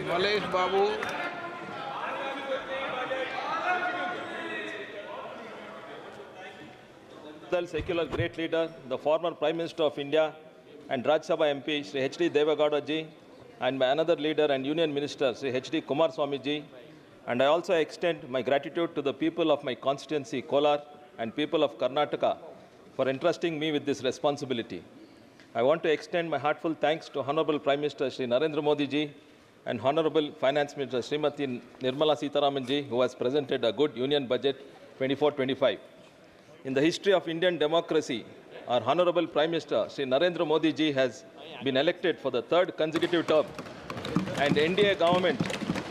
Mallesh Babu, The secular great leader, the former Prime Minister of India and Rajya Sabha MP, Sri H.D. Devagowda ji, and my another leader and Union Minister, Sri H.D. Kumaraswamy ji. And I also extend my gratitude to the people of my constituency, Kolar, and people of Karnataka for entrusting me with this responsibility. I want to extend my heartfelt thanks to Honorable Prime Minister Sri Narendra Modi ji and Honorable Finance Minister Srimati Nirmala Sitharaman ji, who has presented a good Union Budget 24-25. In the history of Indian democracy, our Honorable Prime Minister Sri Narendra Modi ji has been elected for the third consecutive term, and NDA government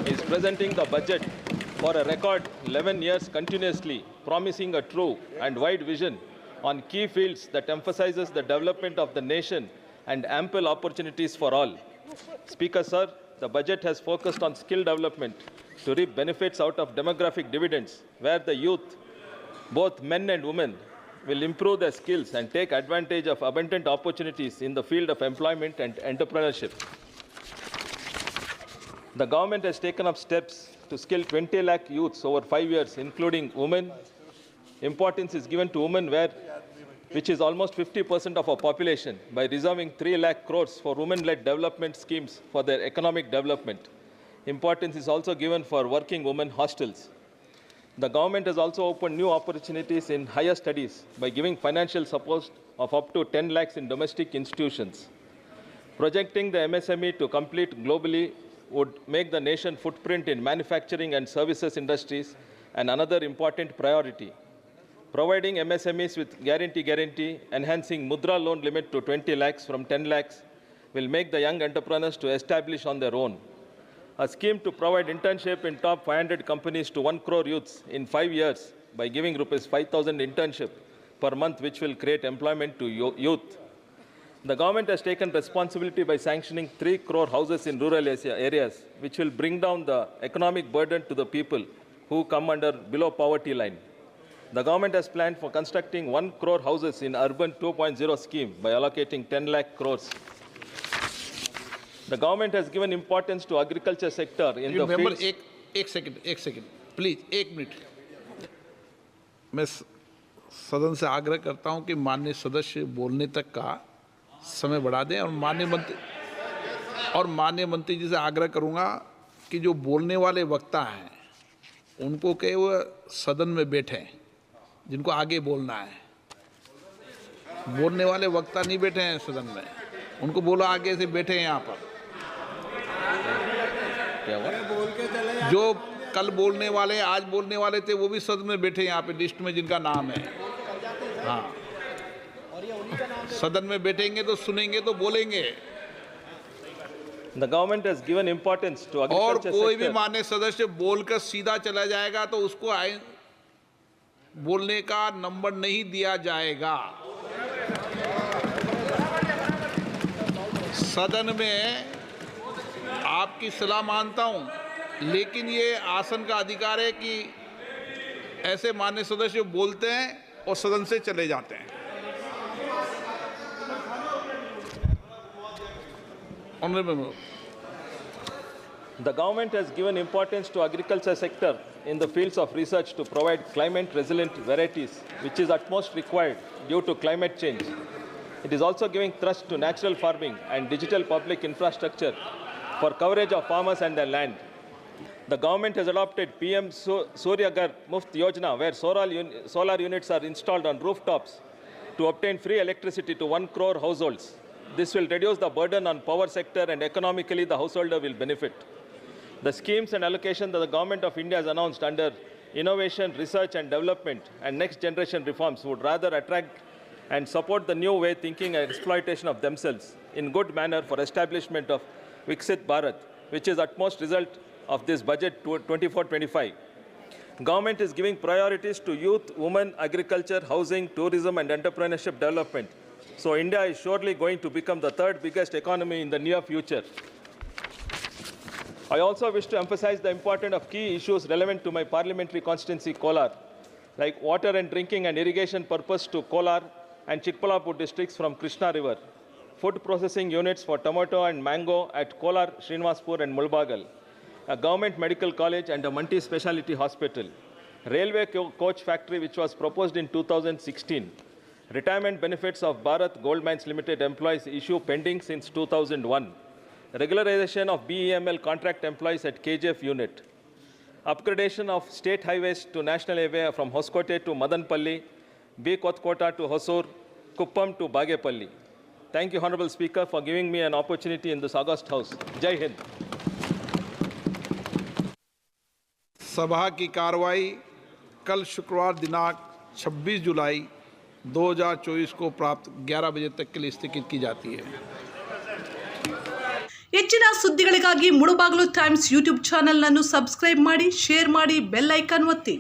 is presenting the budget for a record 11 years continuously, promising a true and wide vision on key fields that emphasizes the development of the nation and ample opportunities for all. Speaker, sir, the budget has focused on skill development to reap benefits out of demographic dividends, where the youth, both men and women, will improve their skills and take advantage of abundant opportunities in the field of employment and entrepreneurship. The government has taken up steps to skill 20 lakh youths over 5 years, including women. Importance is given to women, which is almost 50% of our population, by reserving 3 lakh crores for women-led development schemes for their economic development. Importance is also given for working women hostels. The government has also opened new opportunities in higher studies by giving financial support of up to 10 lakhs in domestic institutions. Projecting the MSME to complete globally would make the nation footprint in manufacturing and services industries and another important priority. Providing MSMEs with guarantee, enhancing Mudra loan limit to 20 lakhs from 10 lakhs will make the young entrepreneurs to establish on their own. A scheme to provide internship in top 500 companies to 1 crore youths in 5 years by giving rupees 5,000 internship per month, which will create employment to youth. The government has taken responsibility by sanctioning 3 crore houses in rural areas, which will bring down the economic burden to the people who come under below poverty line. The government has planned for constructing 1 crore houses in Urban 2.0 scheme by allocating 10 lakh crores. The government has given importance to agriculture sector in the fields. एक second please, 1 minute. मैं सदन से आग्रह करता हूं कि माननीय सदस्य बोलने तक का समय बढ़ा दें, और माननीय मंत्री जी से आग्रह करूंगा कि जो बोलने वाले वक्ता हैं उनको कहे वो सदन में बैठे, जिनको आगे बोलना है। बोलने वाले वक्ता नहीं बैठे हैं सदन में, उनको बोलो आगे से बैठे हैं यहाँ पर। जो कल बोलने वाले, आज बोलने वाले थे, वो भी सदन में बैठे यहाँ पे लिस्ट में जिनका नाम है। हाँ, सदन में बैठेंगे तो सुनेंगे तो बोलेंगे। The government has given importance to agriculture और कोई भी sector. मान्य सदस्य बोलकर सीधा चला जाएगा तो उसको बोलने का नंबर नहीं दिया जाएगा। सदन में आपकी सलाह मानता हूं, लेकिन ये आसन का अधिकार है कि ऐसे मान्य सदस्य बोलते हैं और सदन से चले जाते हैं। The government has given importance to agriculture sector in the fields of research to provide climate resilient varieties, which is utmost required due to climate change. It is also giving thrust to natural farming and digital public infrastructure for coverage of farmers and their land. The government has adopted PM Surya Ghar Muft Yojana, where solar units are installed on rooftops to obtain free electricity to 1 crore households. This will reduce the burden on power sector, and economically the householder will benefit. The schemes and allocation that the Government of India has announced under innovation, research and development and next generation reforms would rather attract and support the new way thinking and exploitation of themselves in good manner for establishment of Viksit Bharat, which is utmost result of this budget 24-25. Government is giving priorities to youth, women, agriculture, housing, tourism and entrepreneurship development. So India is surely going to become the third biggest economy in the near future. I also wish to emphasize the importance of key issues relevant to my parliamentary constituency, Kolar, like water and drinking and irrigation purpose to Kolar and Chikbalapur districts from Krishna River, food processing units for tomato and mango at Kolar, Srinivaspur and Mulbagal, a government medical college and a multi-speciality hospital, railway coach factory which was proposed in 2016, retirement benefits of Bharat Gold Mines Limited employees issue pending since 2001, regularization of BEML contract employees at KGF unit, upgradation of state highways to national highway from Hoskote to Madanpalli, B. Kotkota to Hosur, Kuppam to Bagepalli. Thank you, Honorable Speaker, for giving me an opportunity in this august house. Jai Hind. सभा की कार्रवाई कल शुक्रवार दिनांक 26 जुलाई 2024 को प्राप्त 11 बजे तक के लिए स्थगित की जाती है। ಹೆಚ್ಚಿನ ಸುದ್ದಿಗಳಿಗಾಗಿ ಮುಳುಬಾಗಿಲು ಟೈಮ್ಸ್ ಯೂಟ್ಯೂಬ್ ಚಾನೆಲ್ ಅನ್ನು ಸಬ್ಸ್ಕ್ರೈಬ್ ಮಾಡಿ, ಶೇರ್ ಮಾಡಿ, ಬೆಲ್ ಐಕಾನ್ ಒತ್ತಿ.